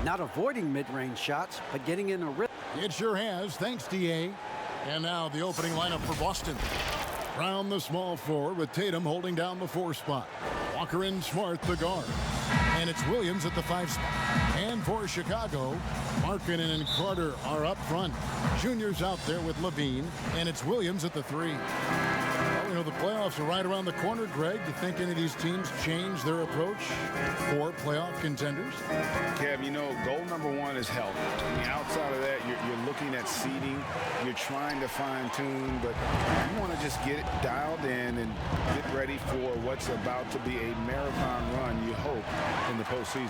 Not avoiding mid-range shots, but getting in a rhythm. It sure has. Thanks, D.A. And now the opening lineup for Boston. Brown, the small forward, with Tatum holding down the 4 spot. Walker and Smart, the guard. And it's Williams at the 5 spot. And for Chicago, Markkanen and Carter are up front. Junior's out there with Levine, and it's Williams at the 3. Well, you know, the playoffs are right around the corner, Greg. Do you think any of these teams change their approach for playoff contenders? Kev, you know, goal number 1 is health. I mean, outside of that, you're looking at seeding. You're trying to fine-tune, but you want to just get it dialed in and get ready for what's about to be a marathon run, you hope, in the postseason.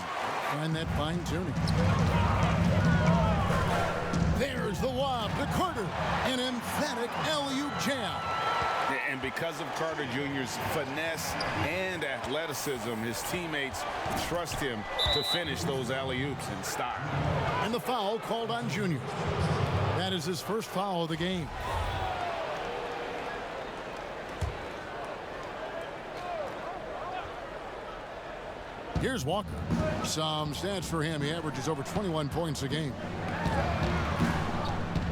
Find that fine-tuning. There's the lob to Carter. An emphatic alley-oop jam. And because of Carter Jr.'s finesse and athleticism, his teammates trust him to finish those alley-oops in style. And the foul called on Junior. That is his first foul of the game. Here's Walker. Some stats for him. He averages over 21 points a game.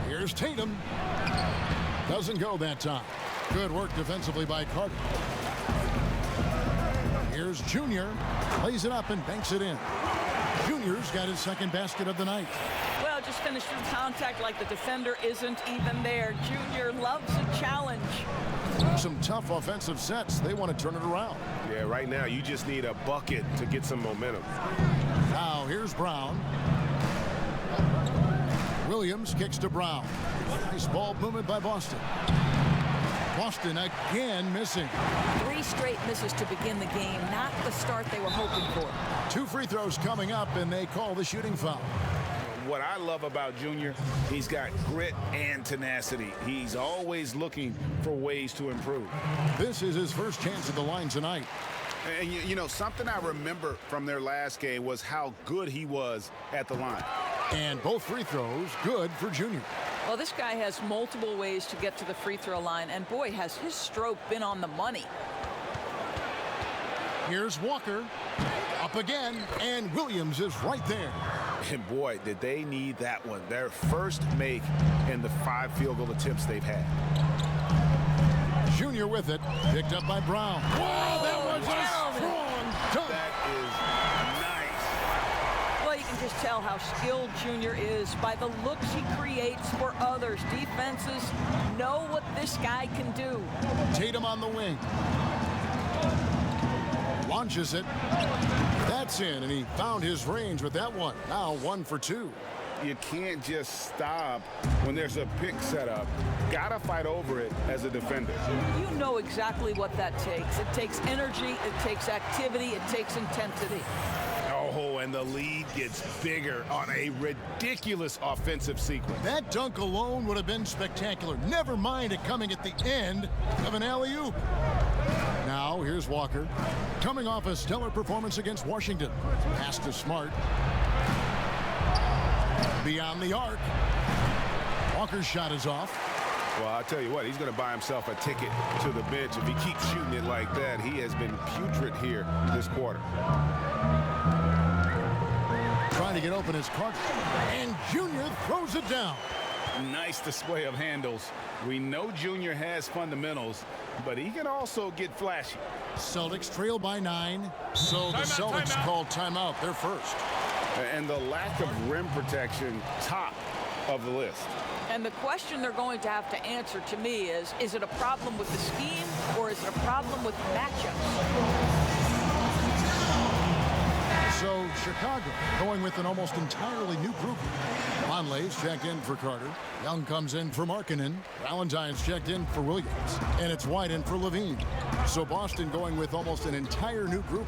Here's Tatum. Doesn't go that time. Good work defensively by Carter. Here's Junior. Plays it up and banks it in. Junior's got his second basket of the night. Well, just finished through contact like the defender isn't even there. Junior loves a challenge. Some tough offensive sets. They want to turn it around. Yeah, right now you just need a bucket to get some momentum. Now here's Brown. Williams kicks to Brown. Nice ball movement by Boston. Boston again missing. 3 straight misses to begin the game. Not the start they were hoping for. 2 free throws coming up, and they call the shooting foul. What I love about Junior, he's got grit and tenacity. He's always looking for ways to improve. This is his first chance at the line tonight. And you know, something I remember from their last game was how good he was at the line. And both free throws good for Junior. Well, this guy has multiple ways to get to the free throw line, and boy, has his stroke been on the money. Here's Walker. Up again, and Williams is right there. And boy, did they need that one. Their first make in the 5 field goal attempts they've had. Junior with it. Picked up by Brown. Wow, that was a strong dunk. That is nice. Well, you can just tell how skilled Junior is by the looks he creates for others. Defenses know what this guy can do. Tatum on the wing. Launches it. That's in, and he found his range with that one. Now 1 for 2. You can't just stop when there's a pick set up. Gotta fight over it as a defender. You know exactly what that takes. It takes energy, it takes activity, it takes intensity. Oh, and the lead gets bigger on a ridiculous offensive sequence. That dunk alone would have been spectacular. Never mind it coming at the end of an alley-oop. Now, here's Walker. Coming off a stellar performance against Washington. Pass to Smart. Beyond the arc. Walker's shot is off. Well, I'll tell you what, he's going to buy himself a ticket to the bench. If he keeps shooting it like that, he has been putrid here this quarter. Trying to get open is Carter. And Junior throws it down. Nice display of handles. We know Junior has fundamentals, but he can also get flashy. Celtics trail by 9. So the Celtics call timeout. They're first. And the lack of rim protection, top of the list. And the question they're going to have to answer to me is it a problem with the scheme or is it a problem with matchups? So Chicago going with an almost entirely new group. Conley's checked in for Carter. Young comes in for Markkanen. Valentine's checked in for Williams. And it's White in for Levine. So Boston going with almost an entire new group.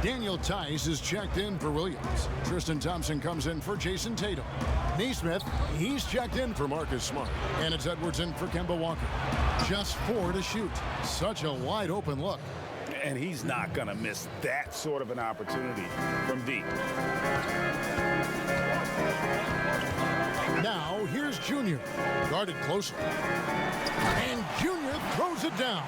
Daniel Tice is checked in for Williams. Tristan Thompson comes in for Jason Tatum. Neesmith, he's checked in for Marcus Smart. And it's Edwards in for Kemba Walker. Just 4 to shoot. Such a wide open look. And he's not going to miss that sort of an opportunity from deep. Now, here's Junior. Guarded closely. And Junior throws it down.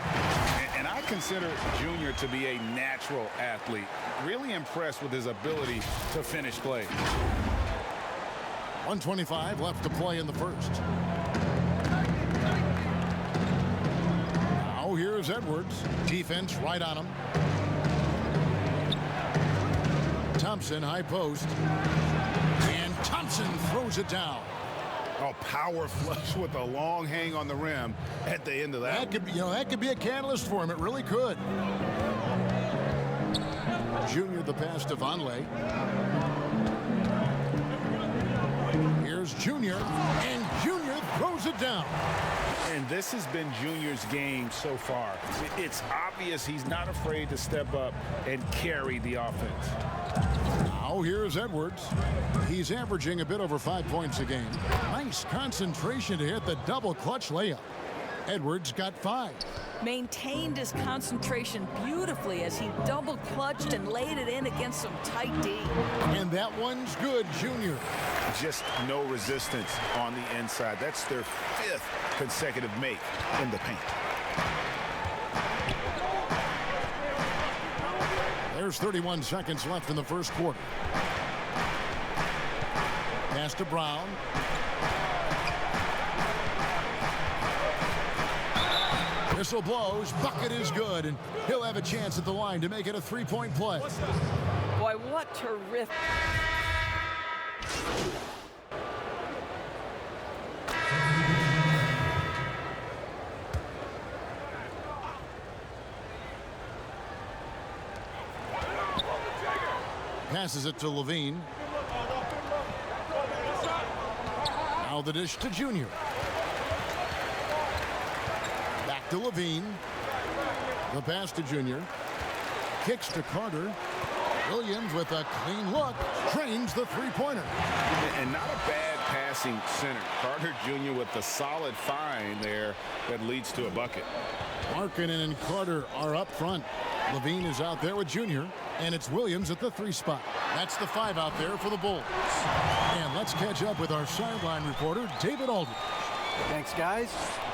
And I consider Junior to be a natural athlete. Really impressed with his ability to finish plays. 1:25 left to play in the first. Now here's Edwards. Defense right on him. Thompson, high post. And Thompson throws it down. Oh, power flush with a long hang on the rim at the end of that. That could be a catalyst for him. It really could. Junior the pass to Vonleh. Here's Junior, and Junior throws it down. And this has been Junior's game so far. It's obvious he's not afraid to step up and carry the offense. Now here's Edwards. He's averaging a bit over 5 points a game. Nice concentration to hit the double clutch layup. Edwards got 5. Maintained his concentration beautifully as he double clutched and laid it in against some tight D. And that one's good, Junior. Just no resistance on the inside. That's their 5th consecutive make in the paint. There's 31 seconds left in the first quarter. Pass to Brown. Whistle blows. Bucket is good, and he'll have a chance at the line to make it a 3-point play. Boy, what terrific. Passes it to Levine. Now the dish to Junior. Back to Levine. The pass to Junior. Kicks to Carter. Williams with a clean look. Drains the three-pointer. And not a bad passing center. Carter Jr. with the solid find there that leads to a bucket. Markkanen and Carter are up front. Levine is out there with Junior, and it's Williams at the 3 spot. That's the 5 out there for the Bulls. And let's catch up with our sideline reporter, David Aldridge. Thanks, guys.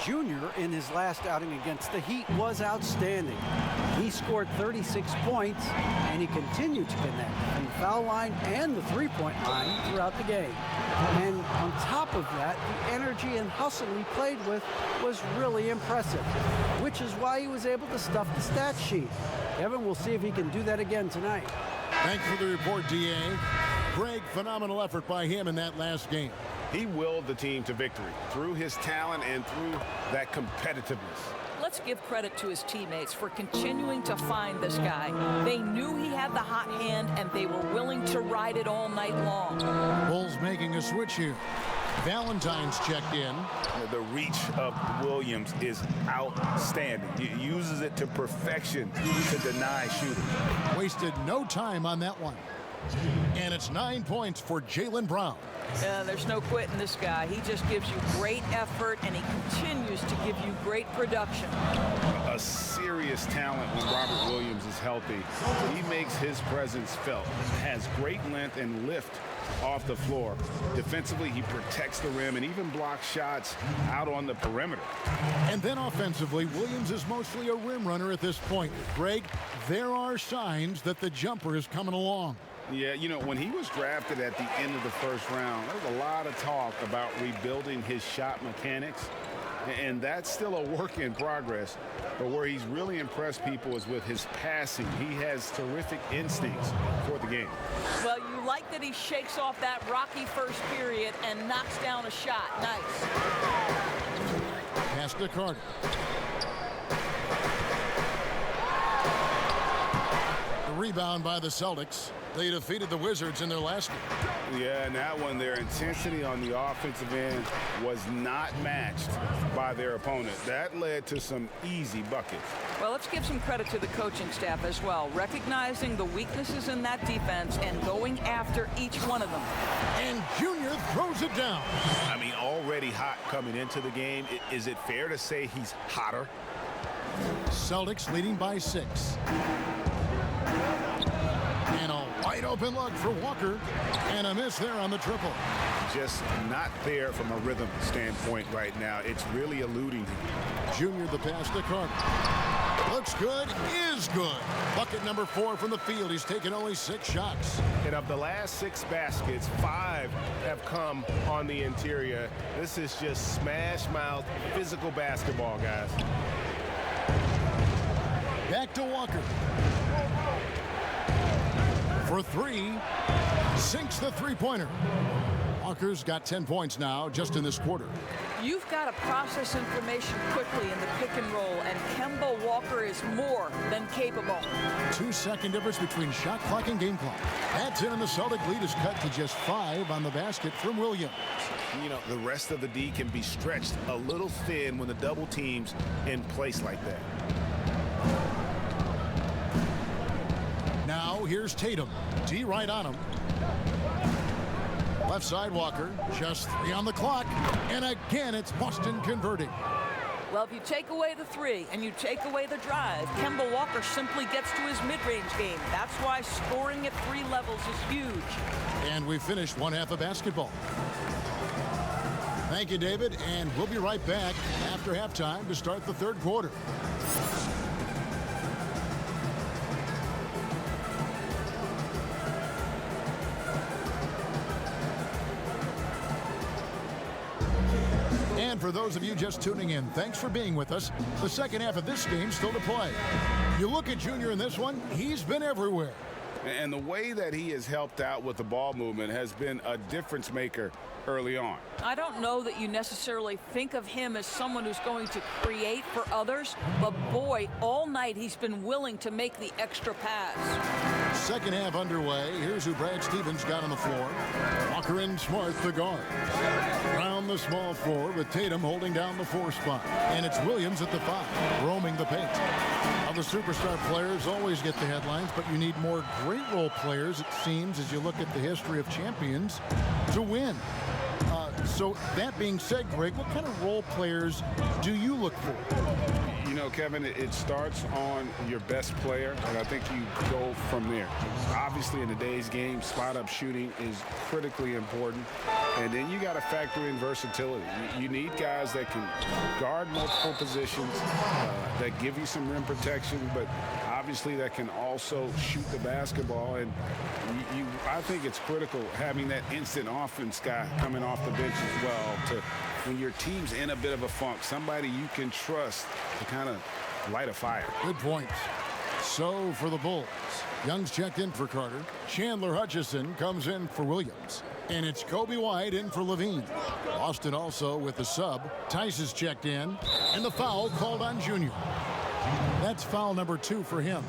Junior, in his last outing against the Heat, was outstanding. He scored 36 points, and he continued to connect from the foul line and the three-point line throughout the game. And on top of that, the energy and hustle he played with was really impressive, which is why he was able to stuff the stat sheet. Kevin, we'll see if he can do that again tonight. Thanks for the report, D.A. Greg, phenomenal effort by him in that last game. He willed the team to victory through his talent and through that competitiveness. Let's give credit to his teammates for continuing to find this guy. They knew he had the hot hand, and they were willing to ride it all night long. Bulls making a switch here. Valentine's checked in. The reach of Williams is outstanding. He uses it to perfection to deny shooting. Wasted no time on that one. And it's 9 points for Jaylen Brown. There's no quitting this guy. He just gives you great effort, and he continues to give you great production. A serious talent when Robert Williams is healthy. He makes his presence felt. Has great length and lift off the floor. Defensively, he protects the rim and even blocks shots out on the perimeter. And then offensively, Williams is mostly a rim runner at this point. Greg, there are signs that the jumper is coming along. Yeah, you know, when he was drafted at the end of the first round, there was a lot of talk about rebuilding his shot mechanics. And that's still a work in progress. But where he's really impressed people is with his passing. He has terrific instincts for the game. Well, you like that he shakes off that rocky first period and knocks down a shot. Nice. Pass to Carter. The rebound by the Celtics. They defeated the Wizards in their last game. Yeah, and that one, their intensity on the offensive end was not matched by their opponent. That led to some easy buckets. Well, let's give some credit to the coaching staff as well, recognizing the weaknesses in that defense and going after each one of them. And Junior throws it down. I mean, already hot coming into the game. Is it fair to say he's hotter? Celtics leading by 6. And a wide open look for Walker. And a miss there on the triple. Just not there from a rhythm standpoint right now. It's really eluding him. Junior the pass to Carter. The looks good, is good. Bucket number 4 from the field. He's taken only 6 shots. And of the last 6 baskets, 5 have come on the interior. This is just smash mouth physical basketball, guys. Back to Walker. For 3, sinks the three-pointer. Walker's got 10 points now just in this quarter. You've got to process information quickly in the pick and roll, and Kemba Walker is more than capable. 2-second difference between shot clock and game clock. That's in, and the Celtic lead is cut to just 5 on the basket from Williams. You know, the rest of the D can be stretched a little thin when the double team's in place like that. Now here's Tatum. D right on him. Left side Walker. Just 3 on the clock. And again, it's Boston converting. Well, if you take away the 3 and you take away the drive, Kemba Walker simply gets to his mid-range game. That's why scoring at 3 levels is huge. And we finished one half of basketball. Thank you, David. And we'll be right back after halftime to start the third quarter. And for those of you just tuning in, thanks for being with us. The second half of this game still to play. You look at Junior in this one, he's been everywhere. And the way that he has helped out with the ball movement has been a difference maker early on. I don't know that you necessarily think of him as someone who's going to create for others, but boy, all night he's been willing to make the extra pass. Second half underway. Here's who Brad Stevens got on the floor. Walker and Smart, the guard. Round the small floor with Tatum holding down the 4 spot. And it's Williams at the 5, roaming the paint. Now the superstar players always get the headlines, but you need more great role players, it seems, as you look at the history of champions, to win. So that being said, Greg, what kind of role players do you look for? You know, Kevin, it starts on your best player, and I think you go from there. Obviously, in today's game, spot-up shooting is critically important, and then you got to factor in versatility. You need guys that can guard multiple positions, that give you some rim protection, but obviously that can also shoot the basketball, and I think it's critical having that instant offense guy coming off the bench as well to when your team's in a bit of a funk, somebody you can trust to kind of light a fire. Good point. So for the Bulls, Young's checked in for Carter. Chandler Hutchison comes in for Williams. And it's Kobe White in for Levine. Austin also with the sub. Tice is checked in. And the foul called on Junior. That's foul number 2 for him.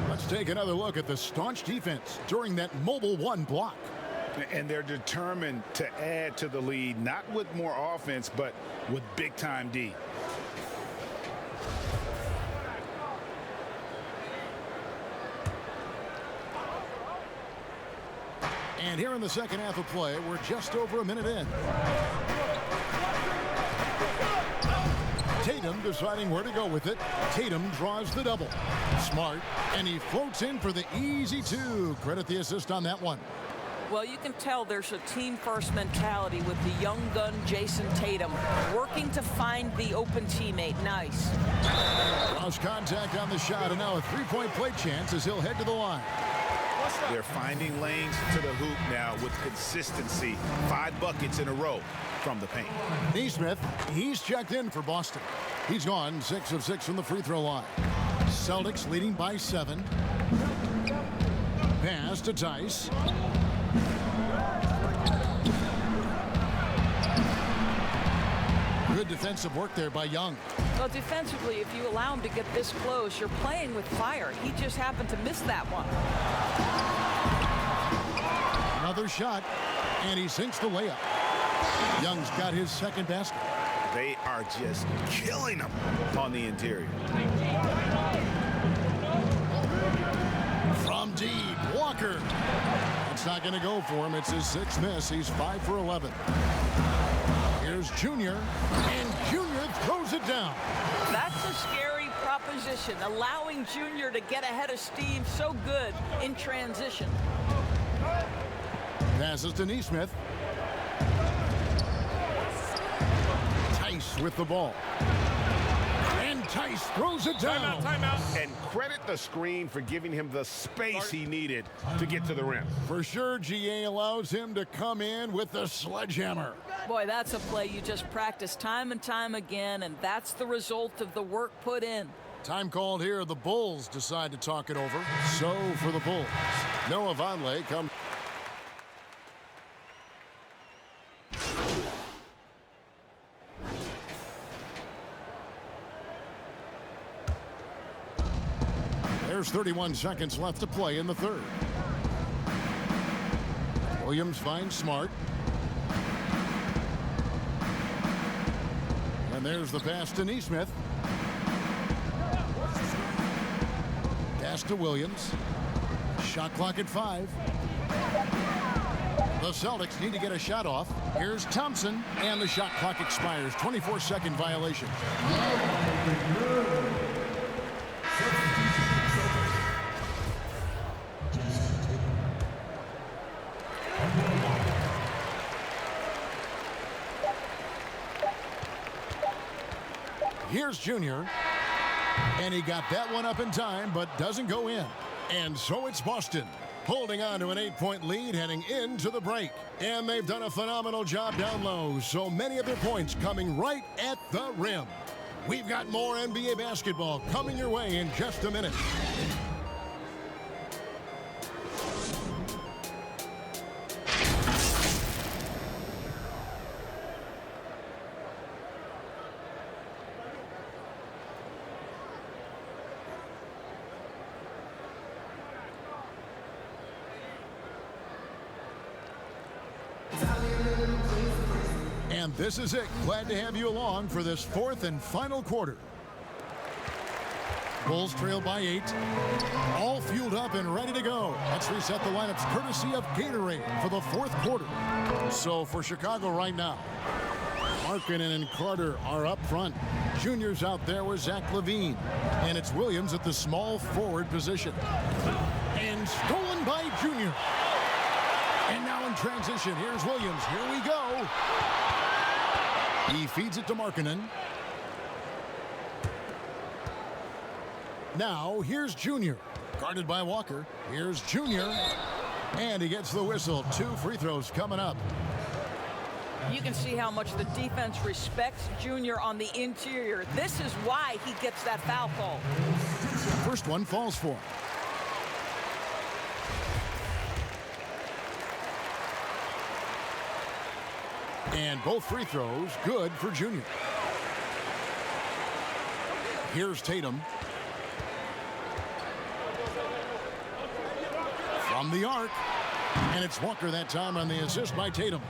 Let's take another look at the staunch defense during that mobile 1 block. And they're determined to add to the lead, not with more offense, but with big-time D. And here in the second half of play, we're just over a minute in. Tatum deciding where to go with it. Tatum draws the double. Smart, and he floats in for the easy 2. Credit the assist on that one. Well, you can tell there's a team-first mentality with the young gun Jason Tatum working to find the open teammate. Nice. Cross contact on the shot, and now a 3-point play chance as he'll head to the line. They're finding lanes to the hoop now with consistency. 5 buckets in a row from the paint. Neesmith, he's checked in for Boston. He's gone 6 of 6 from the free throw line. Celtics leading by 7. Pass to Tice. Good defensive work there by Young. Well, defensively, if you allow him to get this close, you're playing with fire. He just happened to miss that one. Another shot, and he sinks the layup. Young's got his second basket. They are just killing them on the interior. From deep, Walker. It's not going to go for him. It's his 6th miss. He's 5 for 11. Here's Junior, and Junior throws it down. That's a scary proposition, allowing Junior to get ahead of steam so good in transition. Passes to Neesmith. Tice with the ball. And Tice throws it down. Timeout. And credit the screen for giving him the space he needed to get to the rim. For sure, GA allows him to come in with the sledgehammer. Boy, that's a play you just practice time and time again, and that's the result of the work put in. Time called here. The Bulls decide to talk it over. So for the Bulls, Noah Vonleh comes. There's 31 seconds left to play in the third. Williams finds Smart. And there's the pass to Nesmith. Pass to Williams. Shot clock at 5. The Celtics need to get a shot off. Here's Thompson, and the shot clock expires. 24-second violation. Here's Junior, and he got that one up in time, but doesn't go in. And so it's Boston, holding on to an 8-point lead heading into the break. And they've done a phenomenal job down low, so many of their points coming right at the rim. We've got more NBA basketball coming your way in just a minute. And this is it. Glad to have you along for this fourth and final quarter. Bulls trail by 8. All fueled up and ready to go. Let's reset the lineups courtesy of Gatorade for the fourth quarter. So for Chicago right now, Markkanen and Carter are up front. Junior's out there with Zach LaVine. And it's Williams at the small forward position. And stolen by Junior. And now in transition, here's Williams. Here we go. He feeds it to Markkanen. Now, here's Junior. Guarded by Walker. Here's Junior. And he gets the whistle. 2 free throws coming up. You can see how much the defense respects Junior on the interior. This is why he gets that foul call. First one falls for him. And both free throws good for Junior. Here's Tatum. From the arc. And it's Walker that time on the assist by Tatum.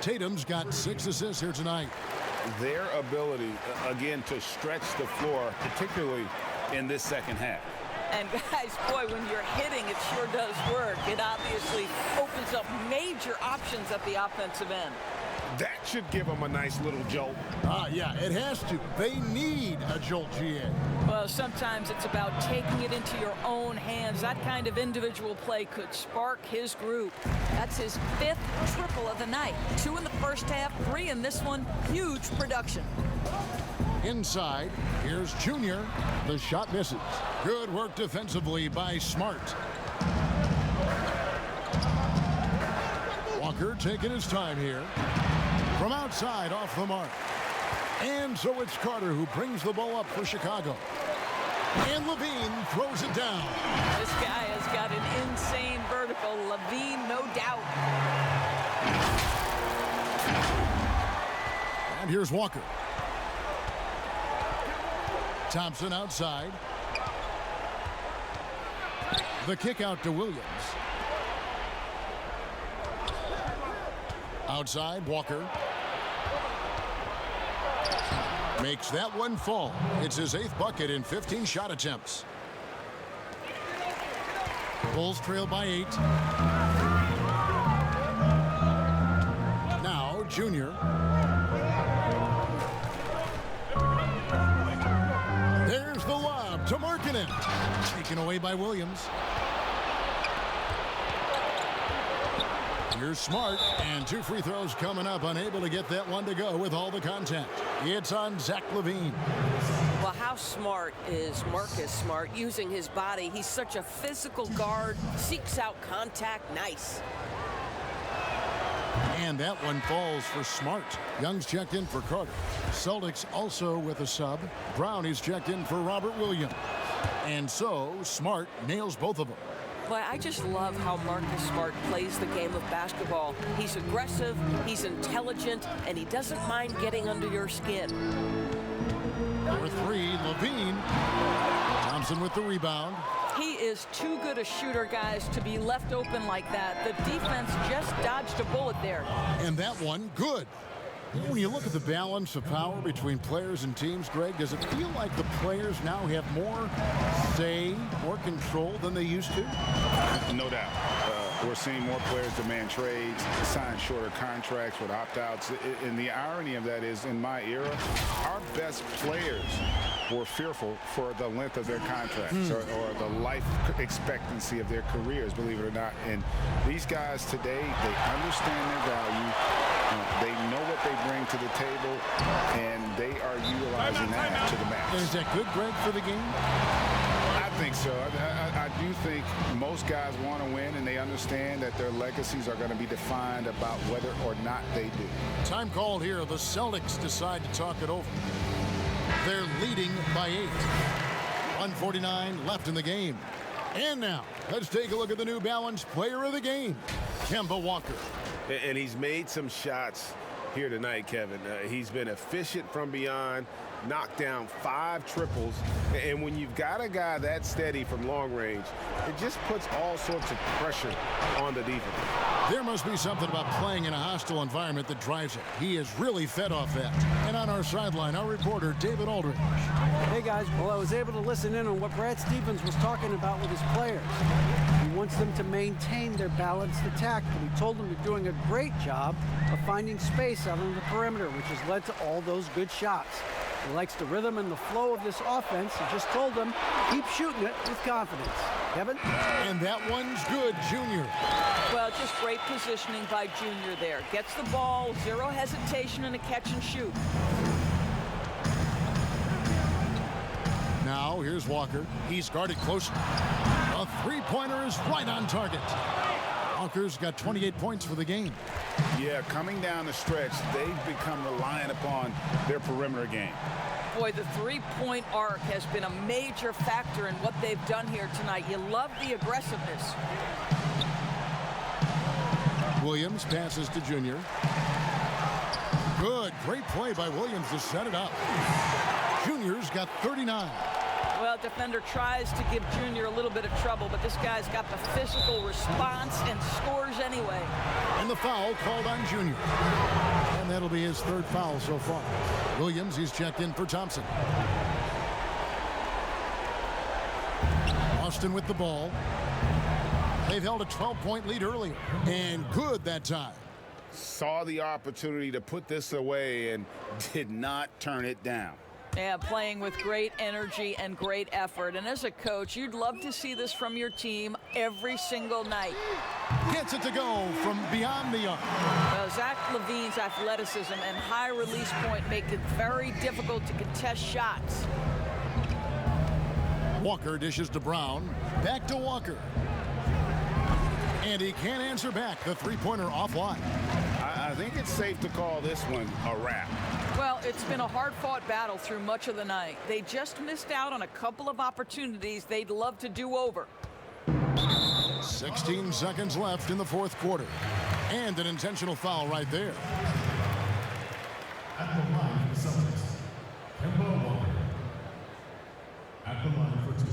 Tatum's got 6 assists here tonight. Their ability, again, to stretch the floor, particularly in this second half. And guys, boy, when you're hitting, it sure does work. It obviously opens up major options at the offensive end. That should give them a nice little jolt. Yeah, it has to. They need a jolt, GA. Well, sometimes it's about taking it into your own hands. That kind of individual play could spark his group. That's his 5th triple of the night. 2 in the first half, 3 in this one. Huge production. Inside, here's Junior. The shot misses. Good work defensively by Smart. Walker taking his time here. From outside, off the mark. And so it's Carter who brings the ball up for Chicago. And LaVine throws it down. This guy has got an insane vertical. LaVine, no doubt. And here's Walker. Thompson outside. The kick out to Williams. Outside, Walker. Makes that one fall. It's his 8th bucket in 15 shot attempts. Bulls trail by 8. Now, Junior. There's the lob to Markkanen. Taken away by Williams. Here's Smart, and 2 free throws coming up. Unable to get that one to go with all the contact. It's on Zach LaVine. Well, how smart is Marcus Smart using his body? He's such a physical guard, seeks out contact. Nice. And that one falls for Smart. Young's checked in for Carter. Celtics also with a sub. Brown is checked in for Robert Williams. And so Smart nails both of them. Boy, I just love how Marcus Smart plays the game of basketball. He's aggressive, he's intelligent, and he doesn't mind getting under your skin. Number 3, Levine. Thompson with the rebound. He is too good a shooter, guys, to be left open like that. The defense just dodged a bullet there. And that one, good. When you look at the balance of power between players and teams, Greg, does it feel like the players now have more say, more control than they used to? No doubt. We're seeing more players demand trades, sign shorter contracts with opt-outs. And the irony of that is, in my era, our best players were fearful for the length of their contracts or the life expectancy of their careers, believe it or not. And these guys today, they understand their value. They know what they bring to the table, and they are utilizing that to the max. And is that good, Greg, for the game? I think so. I do think most guys want to win, and they understand that their legacies are going to be defined about whether or not they do. Time called here. The Celtics decide to talk it over. They're leading by 8. 1:49 left in the game. And now, let's take a look at the New Balance player of the game, Kemba Walker. And he's made some shots here tonight, Kevin. He's been efficient from beyond, knocked down 5 triples. And when you've got a guy that steady from long range, it just puts all sorts of pressure on the defense. There must be something about playing in a hostile environment that drives it. He is really fed off that. And on our sideline, our reporter, David Aldridge. Hey, guys. Well, I was able to listen in on what Brad Stevens was talking about with his players. He wants them to maintain their balanced attack, and he told them they're doing a great job of finding space out on the perimeter, which has led to all those good shots. He likes the rhythm and the flow of this offense. He just told them, keep shooting it with confidence. Kevin? And that one's good, Junior. Well, just great positioning by Junior there. Gets the ball, zero hesitation in a catch and shoot. Now, here's Walker. He's guarded closely. A three-pointer is right on target. Walker's got 28 points for the game. Yeah, coming down the stretch, they've become reliant upon their perimeter game. Boy, the three-point arc has been a major factor in what they've done here tonight. You love the aggressiveness. Williams passes to Junior. Good, great play by Williams to set it up. Junior's got 39. Well, defender tries to give Junior a little bit of trouble, but this guy's got the physical response and scores anyway. And the foul called on Junior. And that'll be his 3rd foul so far. Williams, he's checked in for Thompson. Austin with the ball. They've held a 12-point lead earlier. And good that time. Saw the opportunity to put this away and did not turn it down. Yeah, playing with great energy and great effort. And as a coach, you'd love to see this from your team every single night. Gets it to go from beyond the arc. Well, Zach LaVine's athleticism and high release point make it very difficult to contest shots. Walker dishes to Brown. Back to Walker. And he can't answer back. The three-pointer offline. I think it's safe to call this one a wrap. Well, it's been a hard-fought battle through much of the night. They just missed out on a couple of opportunities they'd love to do over. 16 seconds left in the 4th quarter. And an intentional foul right there. At the line for the Celtics, Kemba Walker. At the line for 2.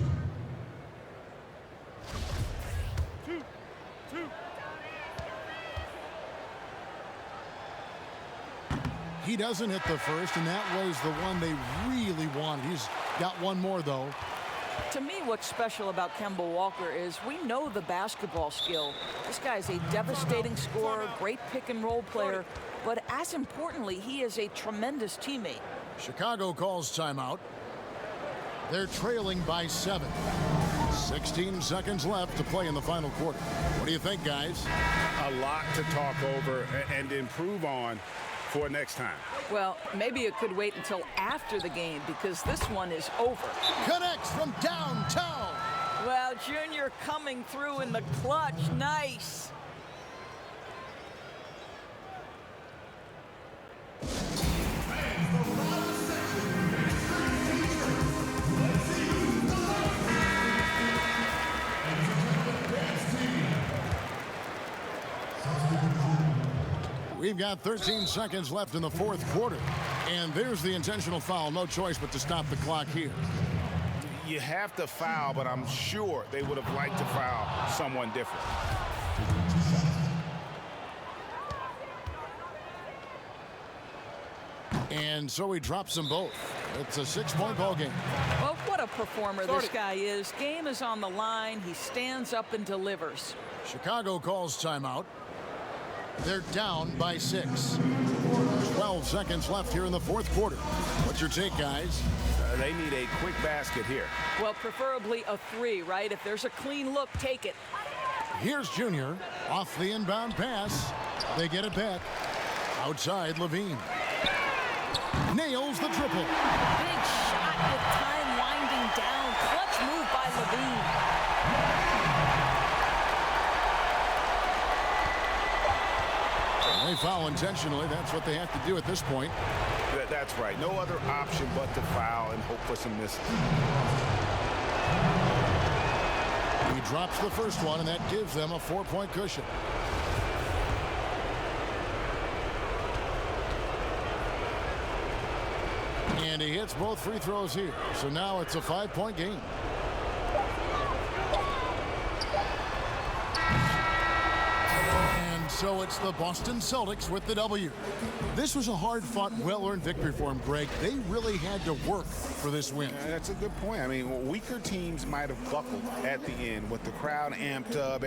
He doesn't hit the first, and that was the one they really wanted. He's got one more, though. To me, what's special about Kemba Walker is we know the basketball skill. This guy's a devastating scorer, great pick-and-roll player, but as importantly, he is a tremendous teammate. Chicago calls timeout. They're trailing by 7. 16 seconds left to play in the final quarter. What do you think, guys? A lot to talk over and improve on for next time. Well, maybe it could wait until after the game because this one is over. Connects from downtown. Well, Junior coming through in the clutch. Nice. We've got 13 seconds left in the fourth quarter. And there's the intentional foul. No choice but to stop the clock here. You have to foul, but I'm sure they would have liked to foul someone different. And so he drops them both. It's a 6-point ball game. Well, what a performer this guy is. Game is on the line. He stands up and delivers. Chicago calls timeout. They're down by 6. 12 seconds left here in the fourth quarter. What's your take, guys? They need a quick basket here. Well, preferably a 3, right? If there's a clean look, take it. Here's Junior off the inbound pass. They get it back. Outside, Levine. Nails the triple. Big shot with time winding down. Clutch move by Levine. They foul intentionally. That's what they have to do at this point. That's right. No other option but to foul and hope for some misses. He drops the first one, and that gives them a 4-point cushion. And he hits both free throws here. So now it's a 5-point game. And so it's the Boston Celtics with the W. This was a hard-fought, well-earned victory for them, Greg. They really had to work for this win. That's a good point. I mean, weaker teams might have buckled at the end with the crowd amped up.